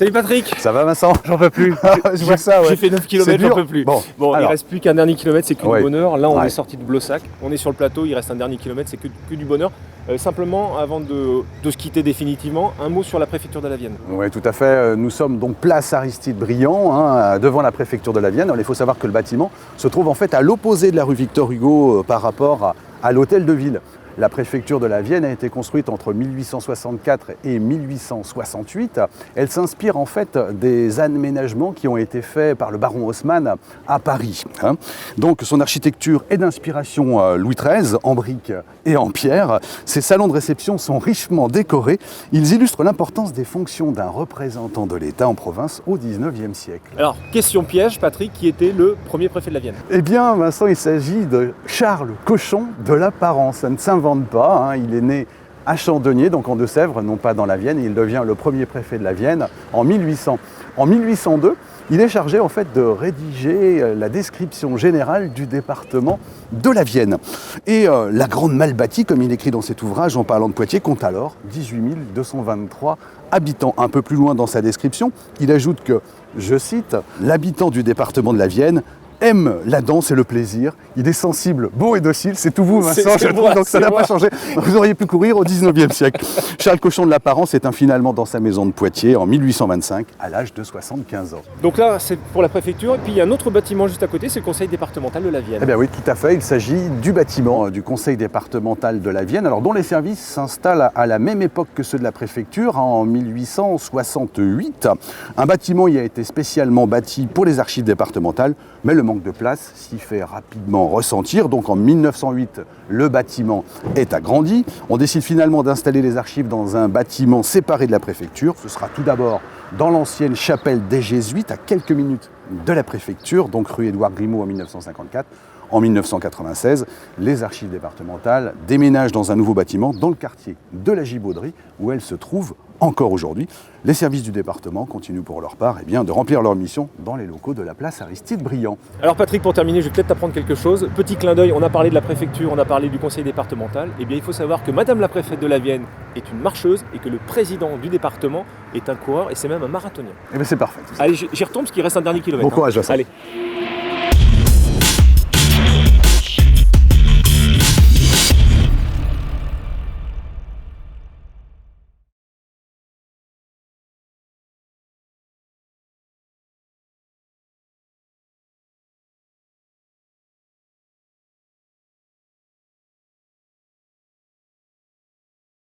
Salut Patrick. Ça va Vincent? J'en peux plus. Je vois ça, ouais. J'ai fait 9 km, j'en peux plus. Bon, il alors. reste plus qu'un dernier kilomètre, c'est que Ouais. du bonheur. Là, on Ouais. est sorti de Blossac, on est sur le plateau, il reste un dernier kilomètre, c'est que du bonheur. Simplement, avant de se quitter définitivement, un mot sur la préfecture de la Vienne. Oui, tout à fait. Nous sommes donc place Aristide-Briand, devant la préfecture de la Vienne. Alors, il faut savoir que le bâtiment se trouve en fait à l'opposé de la rue Victor Hugo par rapport à l'hôtel de ville. La préfecture de la Vienne a été construite entre 1864 et 1868. Elle s'inspire en fait des aménagements qui ont été faits par le baron Haussmann à Paris. Donc son architecture est d'inspiration Louis XIII, en briques et en pierre. Ces salons de réception sont richement décorés. Ils illustrent l'importance des fonctions d'un représentant de l'État en province au XIXe siècle. Alors, question piège, Patrick, qui était le premier préfet de la Vienne? Eh bien, Vincent, il s'agit de Charles Cochon de l'Apparence. Ça ne s'invente pas. Il est né à Chandonnier, donc en Deux-Sèvres, non pas dans la Vienne, et il devient le premier préfet de la Vienne en 1800. En 1802, il est chargé en fait de rédiger la description générale du département de la Vienne. Et la Grande Malbâtie, comme il écrit dans cet ouvrage en parlant de Poitiers, compte alors 18 223 habitants. Un peu plus loin dans sa description, il ajoute que, je cite, « L'habitant du département de la Vienne aime la danse et le plaisir, il est sensible, beau et docile », c'est tout vous Vincent, je trouve, donc ça n'a pas changé. Vous auriez pu courir au 19e siècle. Charles Cochon de l'Apparence éteint finalement dans sa maison de Poitiers en 1825, à l'âge de 75 ans. Donc là, c'est pour la préfecture, et puis il y a un autre bâtiment juste à côté, c'est le conseil départemental de la Vienne. Eh bien oui, tout à fait, il s'agit du bâtiment du conseil départemental de la Vienne, alors dont les services s'installent à la même époque que ceux de la préfecture, en 1868. Un bâtiment y a été spécialement bâti pour les archives départementales, mais le manque de place s'y fait rapidement ressentir. Donc en 1908, le bâtiment est agrandi. On décide finalement d'installer les archives dans un bâtiment séparé de la préfecture. Ce sera tout d'abord dans l'ancienne chapelle des Jésuites, à quelques minutes de la préfecture, donc rue Édouard Grimaud en 1954. En 1996, les archives départementales déménagent dans un nouveau bâtiment dans le quartier de la Gibauderie, où elles se trouvent encore aujourd'hui. Les services du département continuent pour leur part de remplir leur mission dans les locaux de la place Aristide-Briand. Alors Patrick, pour terminer, je vais peut-être t'apprendre quelque chose. Petit clin d'œil, on a parlé de la préfecture, on a parlé du conseil départemental. Eh bien, il faut savoir que Madame la préfète de la Vienne est une marcheuse et que le président du département est un coureur et c'est même un marathonien. Eh bien c'est parfait. Allez, j'y retombe parce qu'il reste un dernier kilomètre. Bon courage, Vincent. Allez.